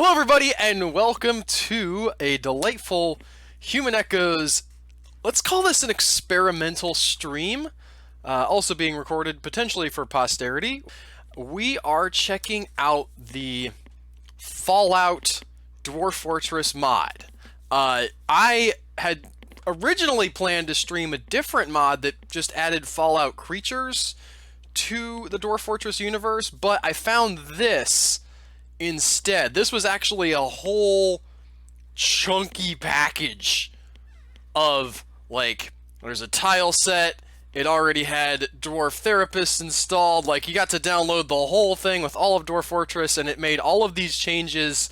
Hello everybody and welcome to a delightful Human Echoes, let's call this an experimental stream, also being recorded potentially for posterity. We are checking out the Fallout Dwarf Fortress mod. I had originally planned to stream a different mod that just added Fallout creatures to the Dwarf Fortress universe, but I found this instead. This was actually a whole chunky package of, like, there's a tile set, it already had Dwarf Therapists installed, like, you got to download the whole thing with all of Dwarf Fortress, and it made all of these changes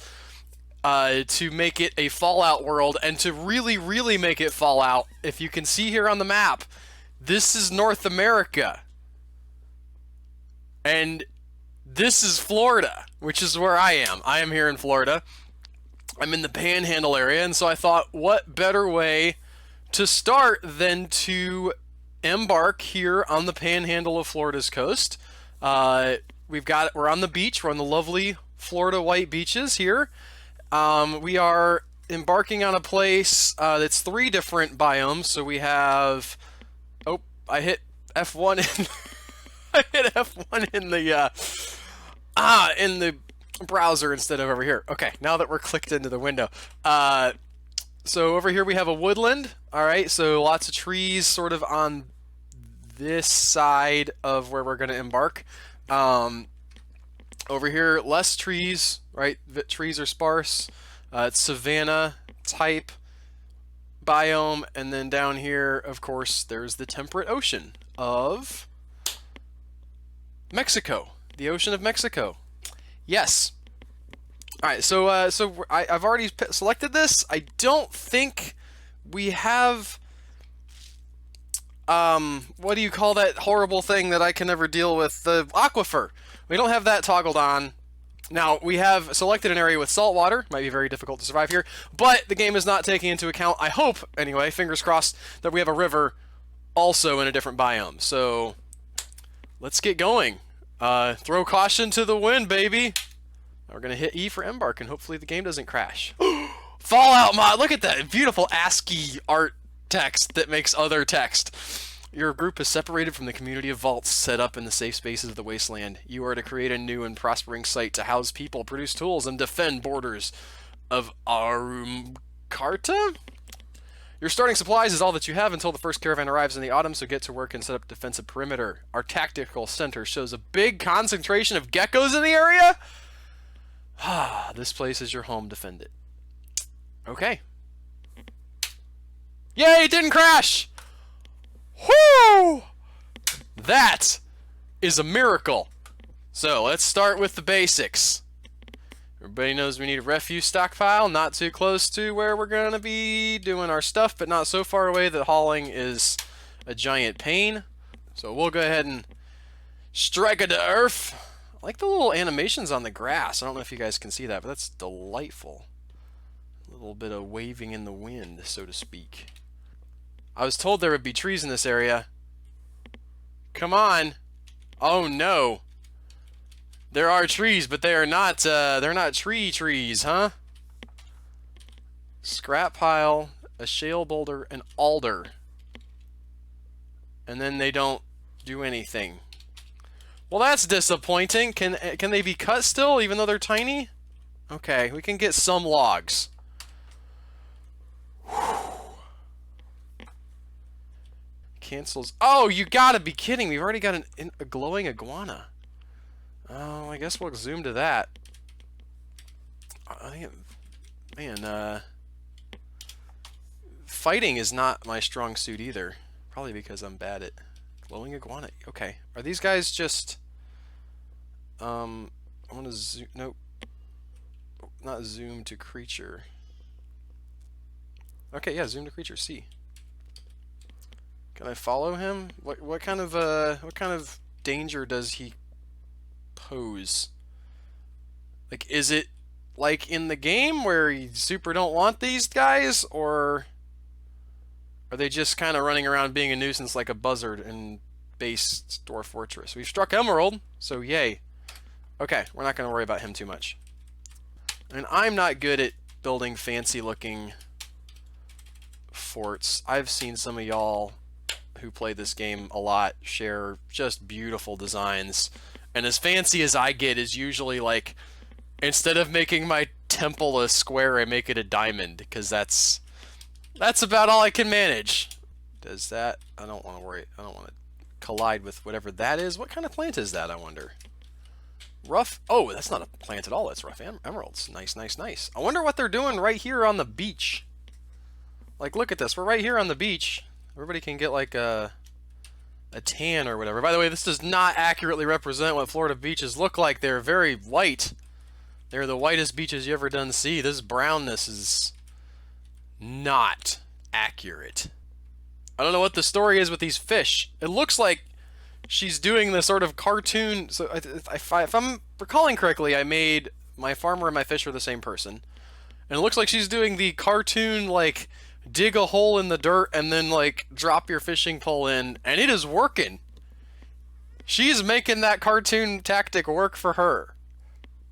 to make it a Fallout world, and to really make it Fallout. If you can see here on the map, this is North America. And this is Florida, which is where I am. I am here in Florida. I'm in the Panhandle area, and so I thought, what better way to start than to embark here on the Panhandle of Florida's coast. We're on the beach. We're on the lovely Florida white beaches here. We are embarking on a place that's 3 different biomes. So we have, oh, I hit F1 in I hit F1 in the browser instead of over here. Okay, now that we're clicked into the window. So over here we have a woodland. All right, so lots of trees sort of on this side of where we're going to embark. Over here, less trees, right? The trees are sparse. It's savanna type biome. And then down here, of course, there's the temperate ocean of Mexico. The ocean of Mexico. Yes. All right, so I've already selected this. I don't think we have, what do you call that horrible thing that I can never deal with? The aquifer. We don't have that toggled on. Now, we have selected an area with salt water. Might be very difficult to survive here, but the game is not taking into account, I hope, anyway, fingers crossed, that we have a river also in a different biome. So let's get going. Throw caution to the wind, baby. We're going to hit E for embark, and hopefully the game doesn't crash. Fallout mod! Look at that beautiful ASCII art text that makes other text. Your group is separated from the community of vaults set up in the safe spaces of the wasteland. You are to create a new and prospering site to house people, produce tools, and defend borders of Arumkarta? Your starting supplies is all that you have until the first caravan arrives in the autumn, so get to work and set up defensive perimeter. Our tactical center shows a big concentration of geckos in the area. This place is your home. Defend it. Okay. Yay, it didn't crash! Whoo! That is a miracle. So let's start with the basics. Everybody knows we need a refuse stockpile, not too close to where we're going to be doing our stuff, but not so far away that hauling is a giant pain. So we'll go ahead and strike it to earth. I like the little animations on the grass. I don't know if you guys can see that, but that's delightful. A little bit of waving in the wind, so to speak. I was told there would be trees in this area. Come on. Oh no. There are trees, but they're not trees, huh? Scrap pile, a shale boulder, an alder. And then they don't do anything. Well, that's disappointing. Can they be cut still, even though they're tiny? Okay, we can get some logs. Cancels. Oh, you gotta be kidding me. We've already got a glowing iguana. Oh, I guess we'll zoom to that. Man, fighting is not my strong suit either. Probably because I'm bad at glowing iguana. Okay, are these guys just... I want to zoom... Nope. Not zoom to creature. Okay, yeah, zoom to creature. C. Can I follow him? What kind of danger does he pose? Like, is it like in the game where you super don't want these guys, or are they just kind of running around being a nuisance like a buzzard in base Dwarf Fortress? We've struck Emerald, so yay. Okay, we're not going to worry about him too much. And I'm not good at building fancy looking forts. I've seen some of y'all who play this game a lot share just beautiful designs. And as fancy as I get is usually like, instead of making my temple a square, I make it a diamond, because that's about all I can manage. Does that... I don't want to worry. I don't want to collide with whatever that is. What kind of plant is that, I wonder? Rough... Oh, that's not a plant at all. That's rough emeralds. Nice, nice, nice. I wonder what they're doing right here on the beach. Like, look at this. We're right here on the beach. Everybody can get, like, a tan or whatever. By the way, this does not accurately represent what Florida beaches look like. They're very white. They're the whitest beaches you ever done see. This brownness is not accurate. I don't know what the story is with these fish. It looks like she's doing the sort of cartoon... So if I'm recalling correctly, I made my farmer and my fish are the same person. And it looks like she's doing the cartoon, like, dig a hole in the dirt and then, like, drop your fishing pole in. And it is working. She's making that cartoon tactic work for her.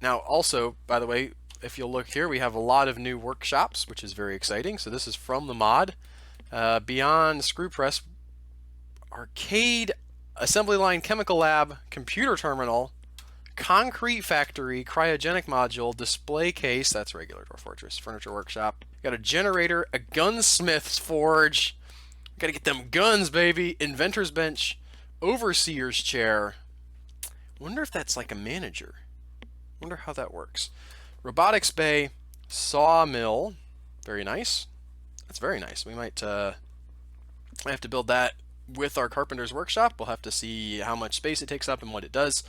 Now, also, by the way, if you'll look here, we have a lot of new workshops, which is very exciting. So this is from the mod. Beyond Screw Press, Arcade, Assembly Line, Chemical Lab, Computer Terminal, Concrete Factory, Cryogenic Module, Display Case, that's regular Dwarf Fortress, Furniture Workshop. Got a generator, a gunsmith's forge. Gotta get them guns, baby. Inventor's Bench, Overseer's Chair. Wonder if that's like a manager. Wonder how that works. Robotics Bay, Sawmill, very nice. That's very nice. We might have to build that with our carpenter's workshop. We'll have to see how much space it takes up and what it does.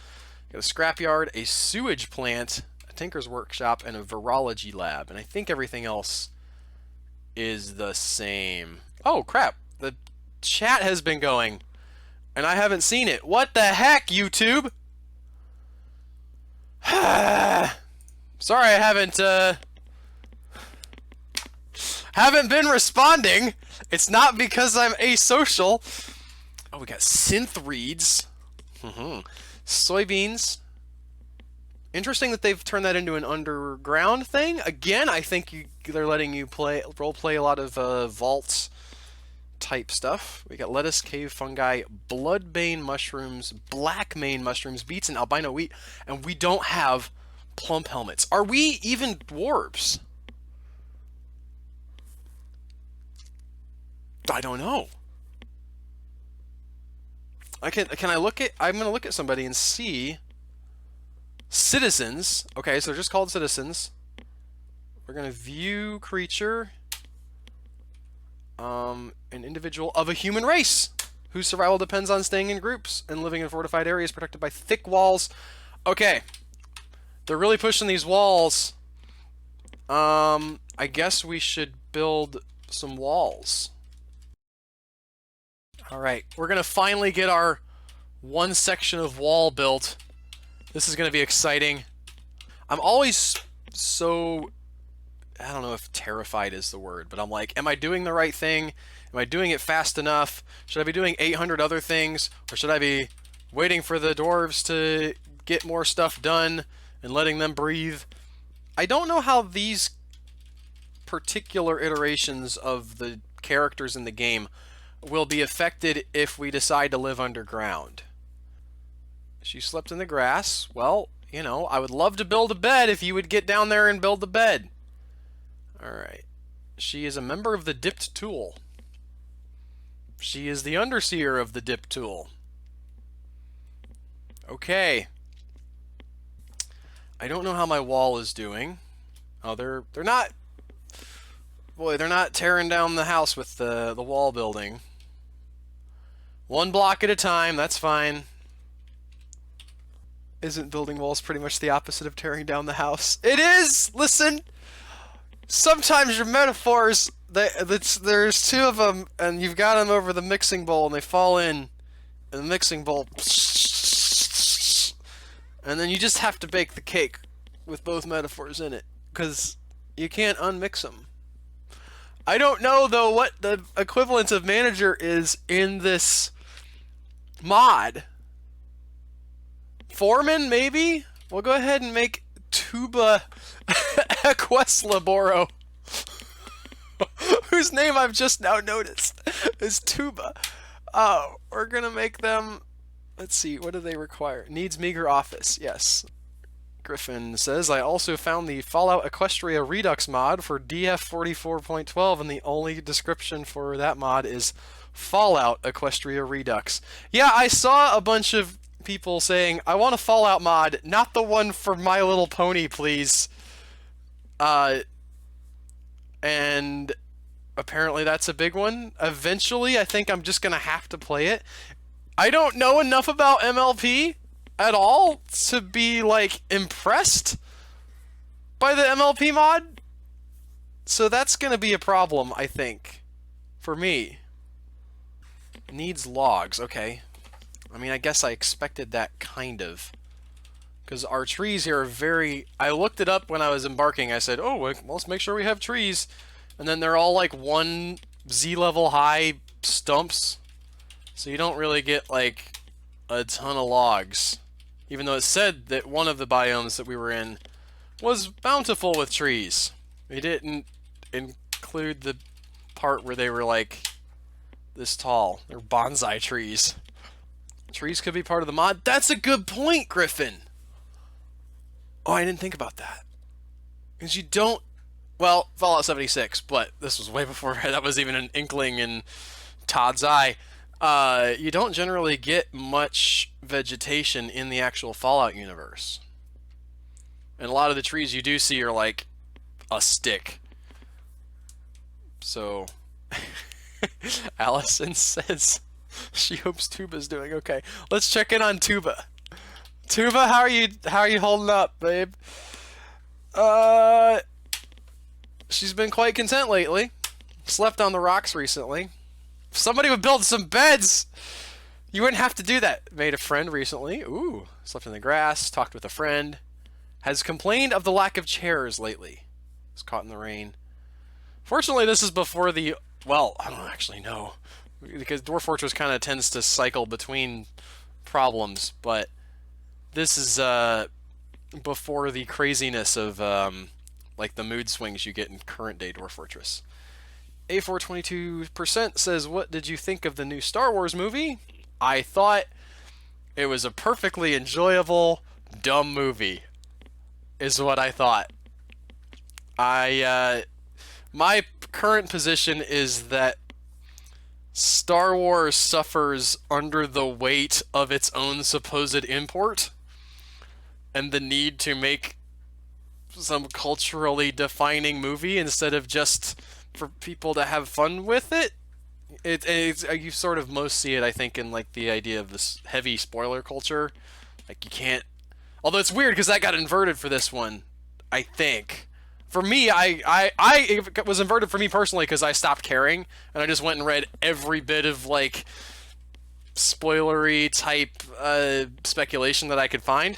Got a scrapyard, a sewage plant, a tinker's workshop, and a virology lab. And I think everything else is the same. Oh, crap. The chat has been going, and I haven't seen it. What the heck, YouTube? Sorry, I haven't been responding. It's not because I'm asocial. Oh, we got synth reeds. Soybeans. Interesting that they've turned that into an underground thing. Again, I think they're letting you role play a lot of vaults type stuff. We got lettuce, cave fungi, bloodbane mushrooms, black mane mushrooms, beets, and albino wheat. And we don't have plump helmets. Are we even dwarves? I don't know. Can I look at... I'm gonna look at somebody and see... Citizens. Okay, so they're just called citizens. We're gonna view creature. An individual of a human race whose survival depends on staying in groups and living in fortified areas protected by thick walls. Okay. They're really pushing these walls. I guess we should build some walls. Alright, we're gonna finally get our one section of wall built. This is gonna be exciting. I'm always so... I don't know if terrified is the word, but I'm like, am I doing the right thing? Am I doing it fast enough? Should I be doing 800 other things? Or should I be waiting for the dwarves to get more stuff done and letting them breathe? I don't know how these particular iterations of the characters in the game will be affected if we decide to live underground. She slept in the grass. Well, you know, I would love to build a bed if you would get down there and build the bed. Alright. She is a member of the Dipped Tool. She is the underseer of the Dipped Tool. Okay. I don't know how my wall is doing. Oh, they're not... Boy, they're not tearing down the house with the wall building. One block at a time, that's fine. Isn't building walls pretty much the opposite of tearing down the house? It is! Listen! Sometimes your metaphors, there's two of them, and you've got them over the mixing bowl, and they fall in the mixing bowl. And then you just have to bake the cake with both metaphors in it, because you can't unmix them. I don't know, though, what the equivalent of manager is in this mod. Foreman, maybe? We'll go ahead and make tuba Equeslaboro, whose name I've just now noticed is Tuba. Oh, we're gonna make them. Let's see, what do they require? Needs meager office. Yes. Griffin says, I also found the Fallout Equestria Redux mod for DF 44.12, and the only description for that mod is Fallout Equestria Redux. Yeah, I saw a bunch of people saying, I want a Fallout mod, not the one for My Little Pony, please. And apparently that's a big one. Eventually, I think I'm just going to have to play it. I don't know enough about MLP at all to be, like, impressed by the MLP mod. So that's going to be a problem, I think, for me. Needs logs, okay. I mean, I guess I expected that, kind of. Because our trees here are very... I looked it up when I was embarking. I said, oh, well, let's make sure we have trees. And then they're all, like, 1 Z-level high stumps. So you don't really get, like, a ton of logs. Even though it said that one of the biomes that we were in was bountiful with trees. They didn't include the part where they were, like, this tall. They're bonsai trees. Trees could be part of the mod. That's a good point, Griffin! Oh, I didn't think about that. Because you don't... Well, Fallout 76, but this was way before that was even an inkling in Todd's eye. You don't generally get much vegetation in the actual Fallout universe. And a lot of the trees you do see are like a stick. So, Allison says she hopes Tuba's doing okay. Let's check in on Tuba. Tuba, how are you holding up, babe? She's been quite content lately. Slept on the rocks recently. If somebody would build some beds, you wouldn't have to do that. Made a friend recently. Ooh, slept in the grass, talked with a friend. Has complained of the lack of chairs lately. Was caught in the rain. Fortunately, this is before the... Well, I don't actually know. Because Dwarf Fortress kind of tends to cycle between problems. But this is before the craziness of like the mood swings you get in current day Dwarf Fortress. A422% says, what did you think of the new Star Wars movie? I thought it was a perfectly enjoyable, dumb movie, is what I thought. My current position is that Star Wars suffers under the weight of its own supposed import and the need to make some culturally defining movie instead of just for people to have fun with it. It's you sort of most see it, I think, in like the idea of this heavy spoiler culture. Like you can't. Although it's weird because that got inverted for this one. I think for me, it was inverted for me personally because I stopped caring and I just went and read every bit of like spoilery type speculation that I could find.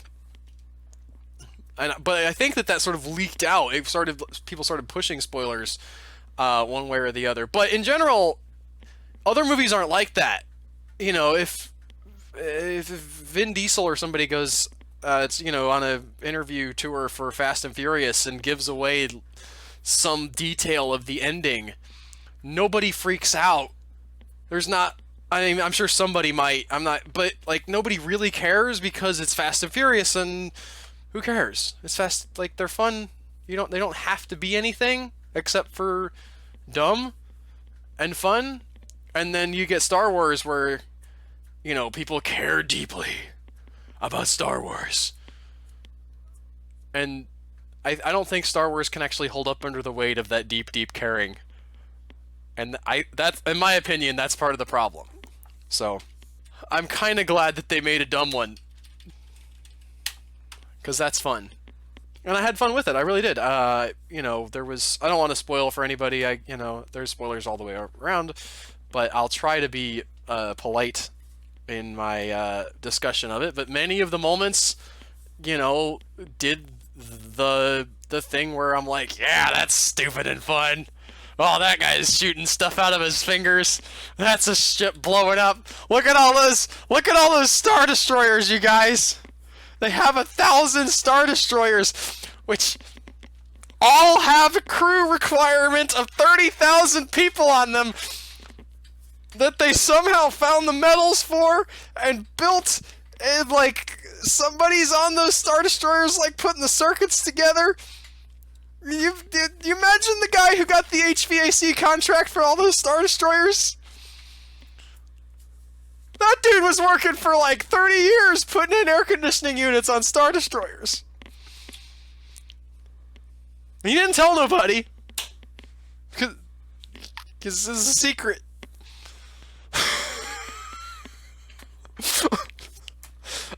But I think that sort of leaked out. People started pushing spoilers one way or the other. But in general, other movies aren't like that. You know, if Vin Diesel or somebody goes, on a interview tour for Fast and Furious and gives away some detail of the ending, nobody freaks out. There's not. I mean, I'm sure somebody might. I'm not, but like nobody really cares because it's Fast and Furious and. Who cares? It's fast, like, they're fun. They don't have to be anything except for dumb and fun. And then you get Star Wars where, people care deeply about Star Wars. And I don't think Star Wars can actually hold up under the weight of that deep, deep caring. And that's, in my opinion, that's part of the problem. So, I'm kind of glad that they made a dumb one. Because that's fun. And I had fun with it. I really did. There was... I don't want to spoil for anybody. There's spoilers all the way around. But I'll try to be polite in my discussion of it. But many of the moments, did the thing where I'm like, yeah, that's stupid and fun. Oh, that guy's shooting stuff out of his fingers. That's a ship blowing up. Look at all those Star Destroyers, you guys. They have 1,000 Star Destroyers, which all have a crew requirement of 30,000 people on them that they somehow found the metals for and built, and like somebody's on those Star Destroyers like putting the circuits together. You imagine the guy who got the HVAC contract for all those Star Destroyers? That dude was working for like 30 years putting in air conditioning units on Star Destroyers. He didn't tell nobody. Because this is a secret.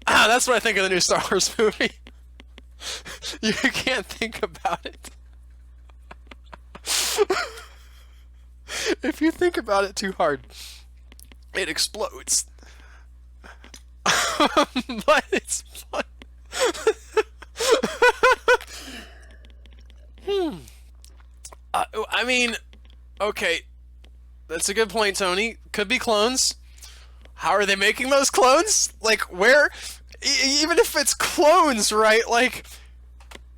That's what I think of the new Star Wars movie. You can't think about it. If you think about it too hard, it explodes. But it's fun. I mean, okay, that's a good point, Tony. Could be clones. How are they making those clones? Like, where? Even if it's clones, right? Like,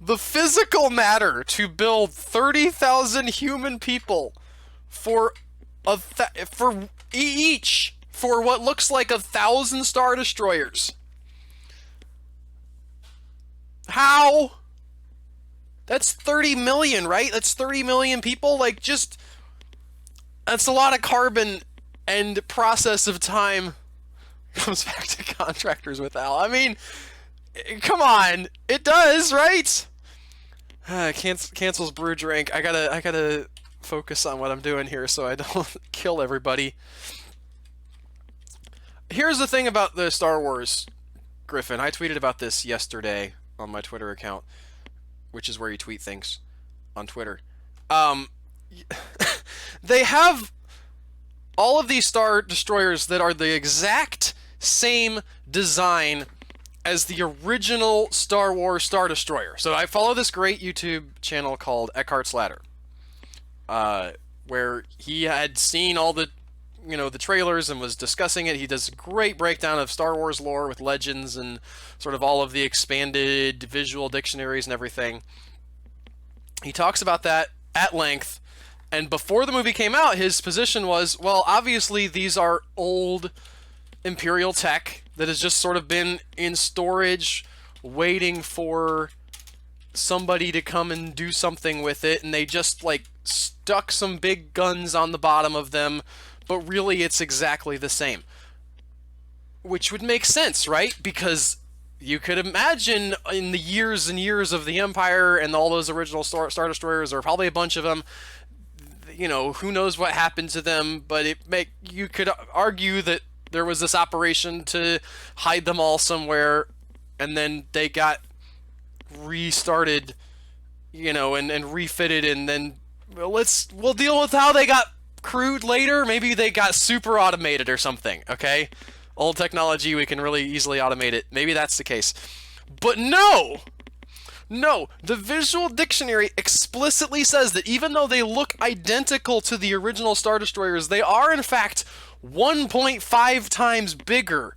the physical matter to build 30,000 human people for each for what looks like 1,000 Star Destroyers. How? That's 30 million, right? That's 30 million people. Like, just that's a lot of carbon and process of time. Comes back to contractors with Al. I mean, come on, it does, right? Cancels brew drink. I gotta focus on what I'm doing here so I don't kill everybody. Here's the thing about the Star Wars, Griffin. I tweeted about this yesterday on my Twitter account, which is where you tweet things on Twitter. They have all of these Star Destroyers that are the exact same design as the original Star Wars Star Destroyer. So I follow this great YouTube channel called Eckhart's Ladder, where he had seen all the, the trailers and was discussing it. He does a great breakdown of Star Wars lore with legends and sort of all of the expanded visual dictionaries and everything. He talks about that at length. And before the movie came out, his position was, well, obviously these are old Imperial tech that has just sort of been in storage, waiting for somebody to come and do something with it, and they just, like, stuck some big guns on the bottom of them, but really it's exactly the same. Which would make sense, right? Because you could imagine in the years and years of the Empire and all those original Star Destroyers, or probably a bunch of them, who knows what happened to them, but you could argue that there was this operation to hide them all somewhere, and then they got restarted, and refitted, and then we'll deal with how they got crewed later. Maybe they got super automated or something, okay? Old technology, we can really easily automate it. Maybe that's the case. But no! No, the visual dictionary explicitly says that even though they look identical to the original Star Destroyers, they are in fact 1.5 times bigger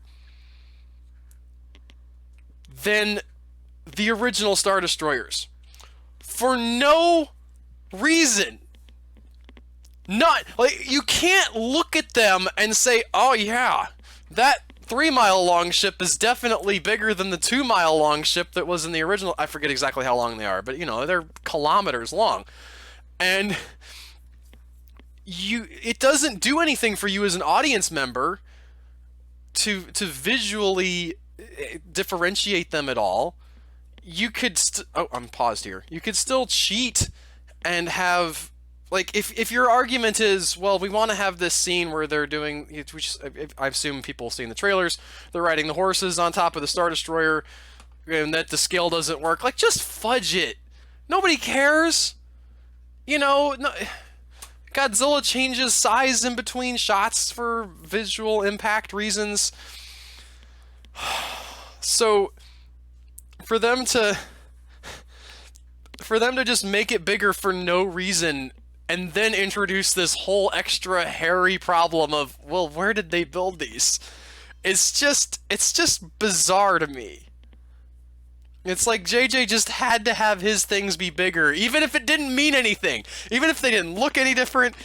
than the original Star Destroyers. For no reason. Not, like, you can't look at them and say, oh yeah, that 3-mile-long ship is definitely bigger than the 2-mile-long ship that was in the original. I forget exactly how long they are, but they're kilometers long. And it doesn't do anything for you as an audience member to visually differentiate them at all. You could I'm paused here. You could still cheat and have, like, if your argument is, well, we want to have this scene where they're doing, which I assume people have seen the trailers, they're riding the horses on top of the Star Destroyer, and that the scale doesn't work, like, just fudge it. Nobody cares. No, Godzilla changes size in between shots for visual impact reasons. So, for them to just make it bigger for no reason, and then introduce this whole extra hairy problem of, well, where did they build these? It's just bizarre to me. It's like JJ just had to have his things be bigger, even if it didn't mean anything. Even if they didn't look any different.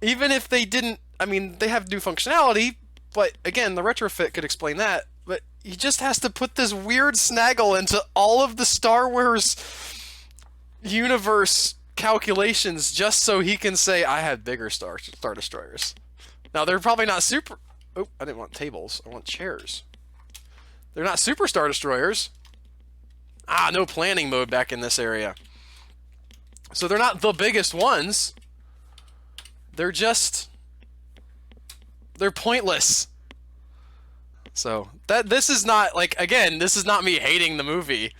Even if they didn't, I mean, they have new functionality, but again, the retrofit could explain that. But he just has to put this weird snaggle into all of the Star Wars universe calculations just so he can say, I had bigger Star Destroyers. Now, they're probably not super... Oh, I didn't want tables. I want chairs. They're not super Star Destroyers. Ah, no planning mode back in this area. So they're not the biggest ones. They're just... They're pointless. So, this is not, like, again, this is not me hating the movie,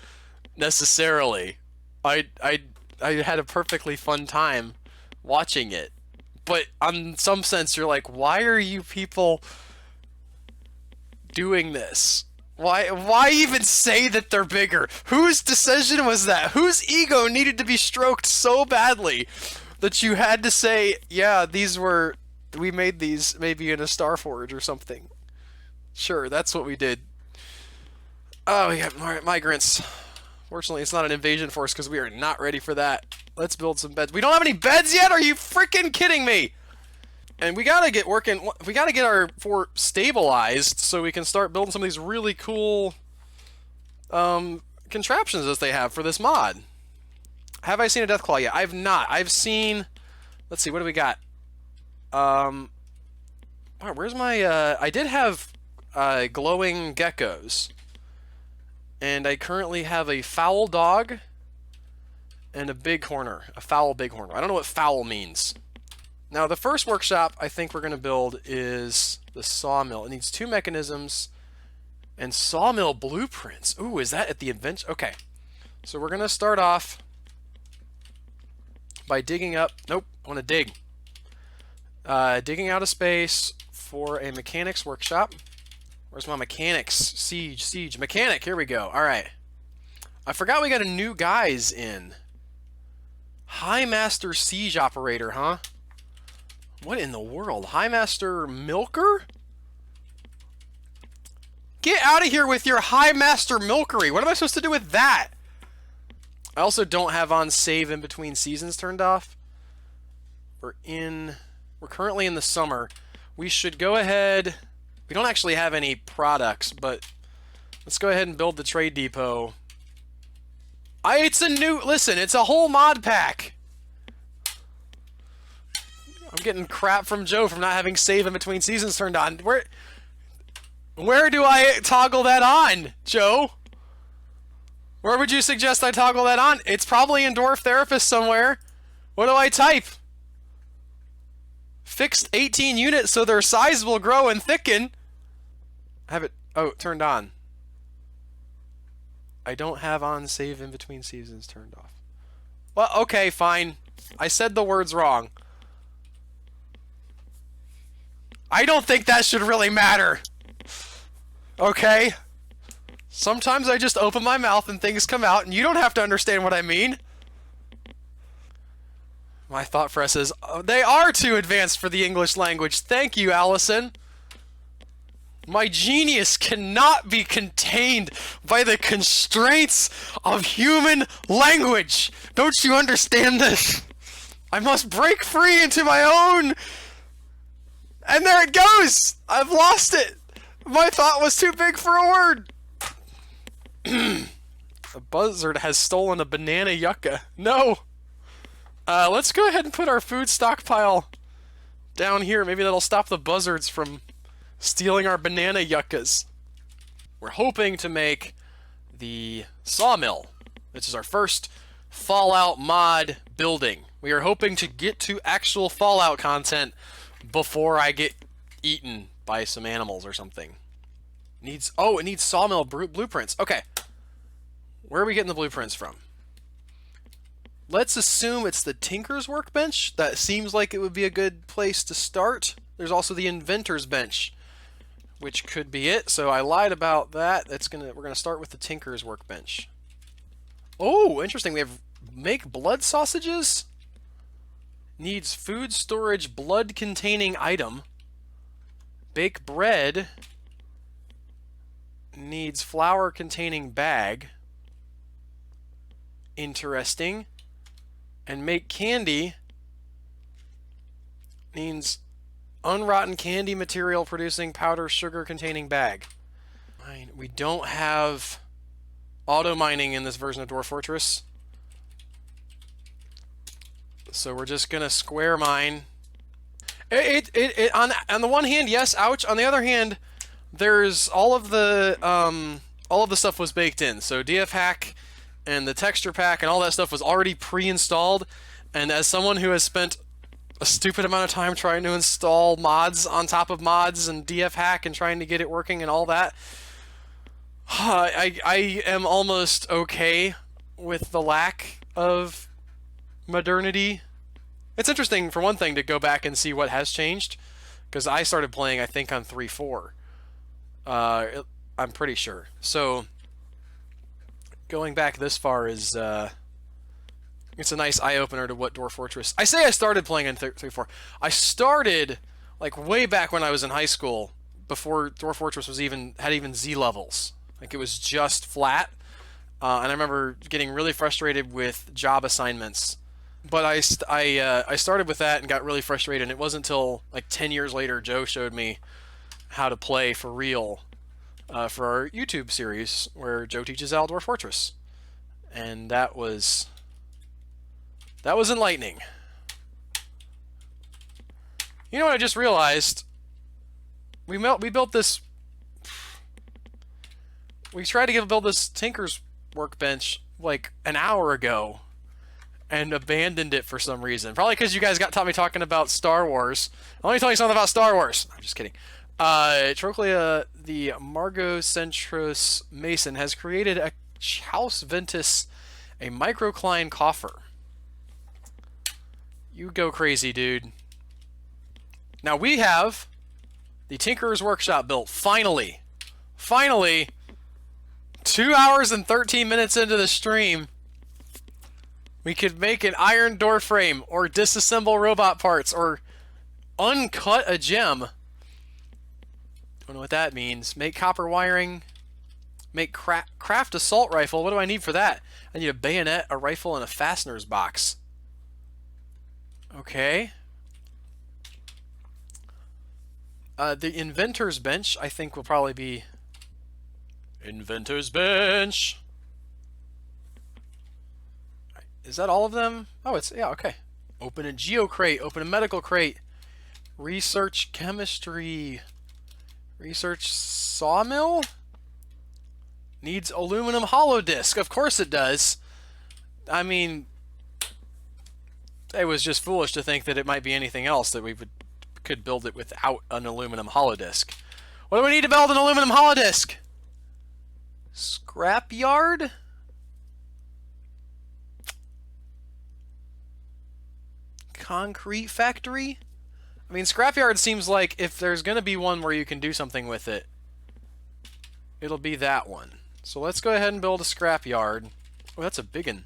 necessarily. I had a perfectly fun time watching it. But, on some sense, you're like, why are you people doing this? Why even say that they're bigger? Whose decision was that? Whose ego needed to be stroked so badly that you had to say, yeah, we made these maybe in a Starforge or something. Sure, that's what we did. Oh, we got migrants. Fortunately, it's not an invasion force because we are not ready for that. Let's build some beds. We don't have any beds yet? Are you freaking kidding me? And we gotta get working. We gotta get our fort stabilized so we can start building some of these really cool contraptions that they have for this mod. Have I seen a Deathclaw yet? I've not. I've seen... Let's see, what do we got? Where's my... I did have glowing geckos. And I currently have a foul dog and a bighorner. A foul bighorner. I don't know what foul means. Now, the first workshop I think we're going to build is the sawmill. It needs 2 mechanisms and sawmill blueprints. Ooh, is that at the invention? Okay. So we're going to start off by digging up... Nope, I want to dig. Digging out a space for a mechanics workshop. Where's my mechanics? Siege. Mechanic, here we go. Alright. I forgot we got a new guys in. High Master Siege Operator, huh? What in the world? High Master Milker? Get out of here with your High Master Milkery. What am I supposed to do with that? I also don't have on save in between seasons turned off. We're currently in the summer. We should go ahead... We don't actually have any products, but let's go ahead and build the trade depot. It's a new... Listen, it's a whole mod pack. I'm getting crap from Joe from not having save in between seasons turned on. Where do I toggle that on, Joe? Where would you suggest I toggle that on? It's probably in Dwarf Therapist somewhere. What do I type? Fixed 18 units so their size will grow and thicken. Have it... Oh, turned on. I don't have on save in between seasons turned off. Well, okay, fine. I said the words wrong. I don't think that should really matter. Okay? Sometimes I just open my mouth and things come out, and you don't have to understand what I mean. My thought press is, they are too advanced for the English language. Thank you, Allison. My genius cannot be contained by the constraints of human language. Don't you understand this? I must break free into my own... And there it goes! I've lost it! My thought was too big for a word! A buzzard has stolen a banana yucca. No! Let's go ahead and put our food stockpile down here. Maybe that'll stop the buzzards from stealing our banana yuccas. We're hoping to make the sawmill, which is our first Fallout mod building. We are hoping to get to actual Fallout content before I get eaten by some animals or something. It needs sawmill blueprints. Okay. Where are we getting the blueprints from? Let's assume it's the Tinker's Workbench. That seems like it would be a good place to start. There's also the Inventor's Bench, which could be it. So I lied about that. We're gonna start with the Tinker's Workbench. Oh, interesting. We have make blood sausages. Needs food storage blood containing item. Bake bread. Needs flour containing bag. Interesting. And make candy means unrotten candy material producing powder sugar containing bag. We don't have auto mining in this version of Dwarf Fortress. So we're just gonna square mine. On the one hand, yes, ouch. On the other hand, there's all of the stuff was baked in. So DF hack and the texture pack and all that stuff was already pre-installed. And as someone who has spent a stupid amount of time trying to install mods on top of mods and DF hack and trying to get it working and all that, I am almost okay with the lack of modernity. It's interesting, for one thing, to go back and see what has changed, because I started playing, I think, on 3.4. I'm pretty sure. So, going back this far is, it's a nice eye-opener to what Dwarf Fortress... I say I started playing in 3.4. I started, like, way back when I was in high school, before Dwarf Fortress was had even Z levels. Like, it was just flat. And I remember getting really frustrated with job assignments. But I started with that and got really frustrated, and it wasn't until like 10 years later Joe showed me how to play for real for our YouTube series where Joe teaches Al Dwarf Fortress. And that was enlightening. You know what I just realized? We built this... We tried to build this Tinker's workbench like an hour ago and abandoned it for some reason. Probably because you guys taught me talking about Star Wars. Let me tell you something about Star Wars. I'm just kidding. Trochlea, the Margocentros Mason, has created a Chaos Ventus, a microcline coffer. You go crazy, dude. Now we have the Tinkerer's Workshop built. Finally. Finally. 2 hours and 13 minutes into the stream, we could make an iron door frame, or disassemble robot parts, or uncut a gem. Don't know what that means. Make copper wiring. Make craft assault rifle. What do I need for that? I need a bayonet, a rifle, and a fasteners box. Okay. The inventor's bench, I think, will probably be... Inventor's bench! Is that all of them? Oh, yeah, okay. Open a geo crate, open a medical crate. Research chemistry. Research sawmill? Needs aluminum hollow disk. Of course it does. I mean, it was just foolish to think that it might be anything else, that we could build it without an aluminum hollow disk. What do we need to build an aluminum hollow disk? Scrapyard? Concrete factory? I mean, scrapyard seems like if there's going to be one where you can do something with it, it'll be that one. So let's go ahead and build a scrapyard. Oh, that's a big one.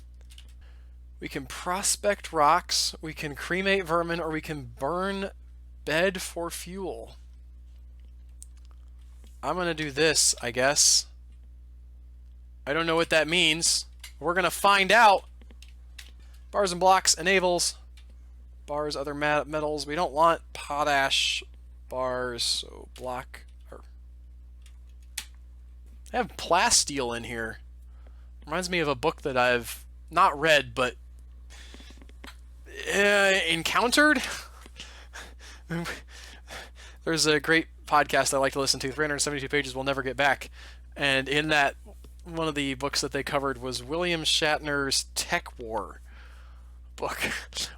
We can prospect rocks, we can cremate vermin, or we can burn bed for fuel. I'm going to do this, I guess. I don't know what that means. We're going to find out. Bars and blocks enables. Bars, other metals. We don't want potash bars, so block. I have plasteel in here. Reminds me of a book that I've not read, but encountered. There's a great podcast I like to listen to, 372 Pages We'll Never Get Back. And in that, one of the books that they covered was William Shatner's Tech War book,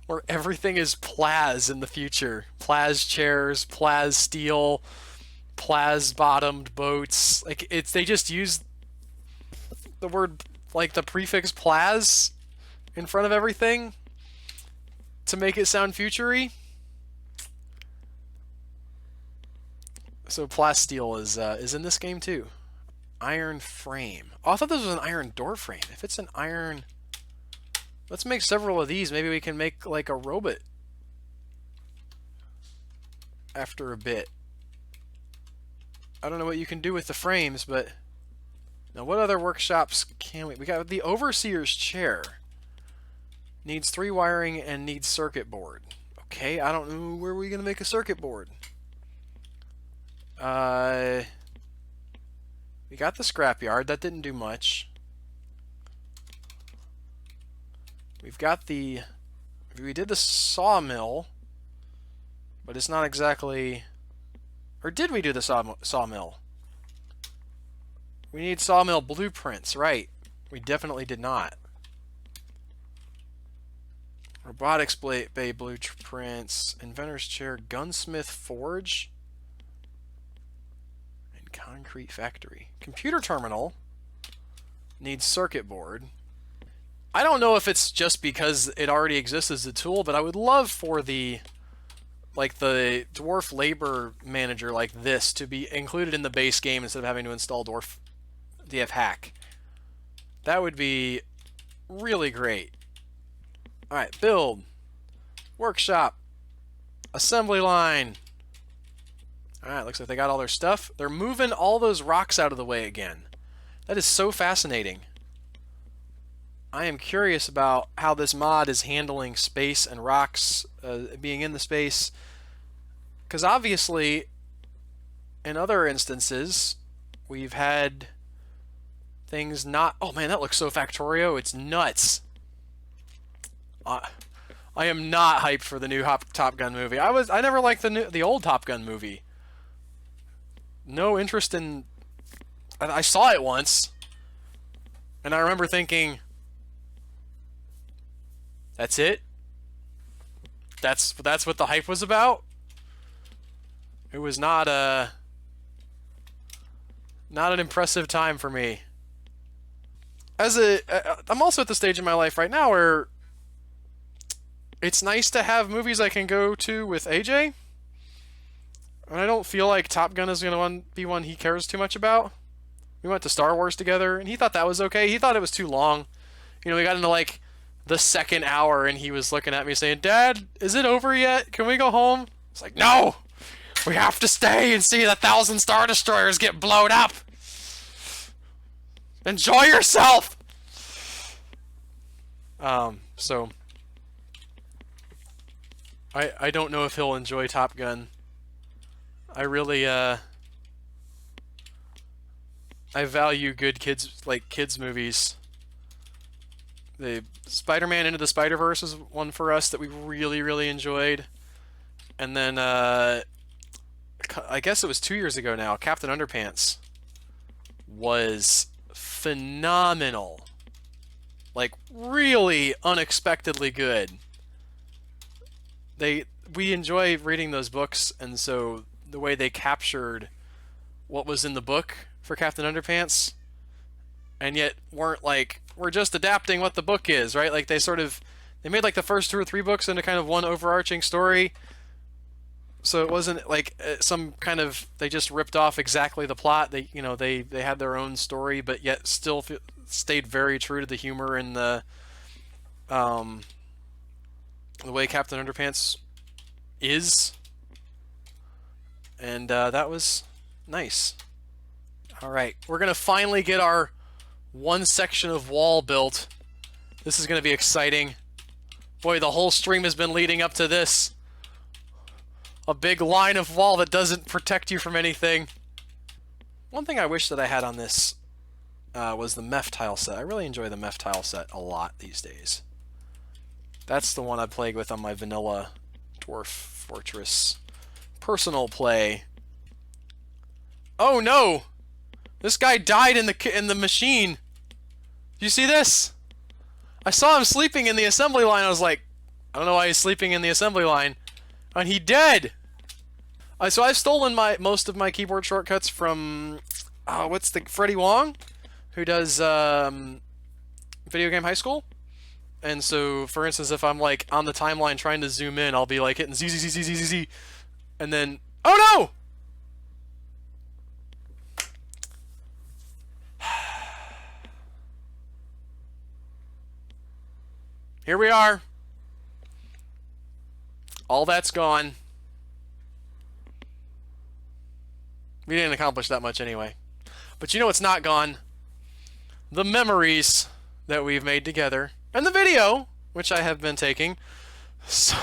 where everything is Plaz in the future. Plaz chairs, Plaz steel, Plaz bottomed boats. Like, they just use the word, like the prefix Plaz in front of everything to make it sound future-y. So plasteel is in this game too. Iron frame. Oh, I thought this was an iron door frame. If it's an iron... Let's make several of these. Maybe we can make like a robot after a bit. I don't know what you can do with the frames, but... Now, what other workshops can we... We got the Overseer's chair. Needs 3 wiring and needs circuit board. Okay, I don't know where we're gonna make a circuit board. We got the scrapyard. That didn't do much. We've got the... We did the sawmill, but it's not exactly... Or did we do the sawmill? We need sawmill blueprints, right. We definitely did not. Robotics bay blueprints, inventor's chair, gunsmith forge, and concrete factory. Computer terminal needs circuit board. I don't know if it's just because it already exists as a tool, but I would love for the dwarf labor manager like this to be included in the base game instead of having to install dwarf DF hack. That would be really great. Alright, build. Workshop. Assembly line. Alright, looks like they got all their stuff. They're moving all those rocks out of the way again. That is so fascinating. I am curious about how this mod is handling space and rocks being in the space. Because obviously, in other instances, we've had things not... Oh man, that looks so Factorio. It's nuts. I am not hyped for the new Top Gun movie. I never liked the old Top Gun movie. No interest in... I saw it once, and I remember thinking, that's it? That's what the hype was about? It was not an impressive time for me. I'm also at the stage in my life right now where it's nice to have movies I can go to with AJ. And I don't feel like Top Gun is going to be one he cares too much about. We went to Star Wars together, and he thought that was okay. He thought it was too long. You know, we got into, like, the second hour, and he was looking at me saying, "Dad, is it over yet? Can we go home?" It's like, no! We have to stay and see the 1,000 Star Destroyers get blown up! Enjoy yourself! So... I don't know if he'll enjoy Top Gun. I really, I value good kids movies. The Spider-Man Into the Spider-Verse is one for us that we really, really enjoyed. And then, I guess it was 2 years ago now, Captain Underpants was phenomenal. Like, really unexpectedly good. We enjoy reading those books, and so the way they captured what was in the book for Captain Underpants, and yet weren't like, we're just adapting what the book is, right? Like, they made like the first 2 or 3 books into kind of one overarching story, so it wasn't like some kind of, they just ripped off exactly the plot. They had their own story, but yet still stayed very true to the humor and the way Captain Underpants is. And that was nice. Alright, we're going to finally get our one section of wall built. This is going to be exciting. Boy, the whole stream has been leading up to this. A big line of wall that doesn't protect you from anything. One thing I wish that I had on this was the meth tile set. I really enjoy the meth tile set a lot these days. That's the one I played with on my vanilla Dwarf Fortress personal play. Oh no! This guy died in the machine. Do you see this? I saw him sleeping in the assembly line. I was like, I don't know why he's sleeping in the assembly line. And he dead! So I've stolen most of my keyboard shortcuts from Freddie Wong, who does Video Game High School. And so, for instance, if I'm like on the timeline trying to zoom in, I'll be like hitting Z Z Z Z Z Z Z, and then, oh no! Here we are. All that's gone. We didn't accomplish that much anyway. But you know what's not gone? The memories that we've made together. And the video which I have been taking. So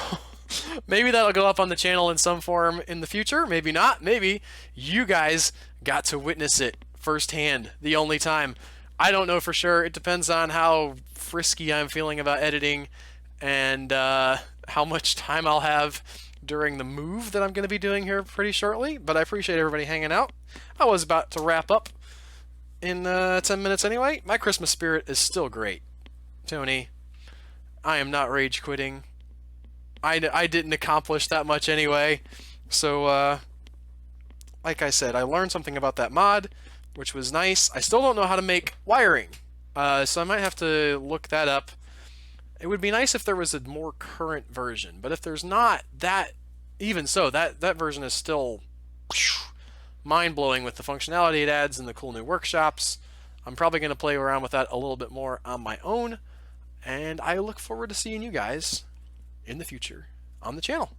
maybe that'll go up on the channel in some form in the future. Maybe not. Maybe you guys got to witness it firsthand the only time. I don't know for sure. It depends on how frisky I'm feeling about editing and how much time I'll have during the move that I'm going to be doing here pretty shortly. But I appreciate everybody hanging out. I was about to wrap up in 10 minutes anyway. My Christmas spirit is still great. Tony, I am not rage quitting. I didn't accomplish that much anyway. So, like I said, I learned something about that mod, which was nice. I still don't know how to make wiring, so I might have to look that up. It would be nice if there was a more current version, but if there's not, even so, that version is still mind-blowing with the functionality it adds and the cool new workshops. I'm probably going to play around with that a little bit more on my own, and I look forward to seeing you guys in the future on the channel.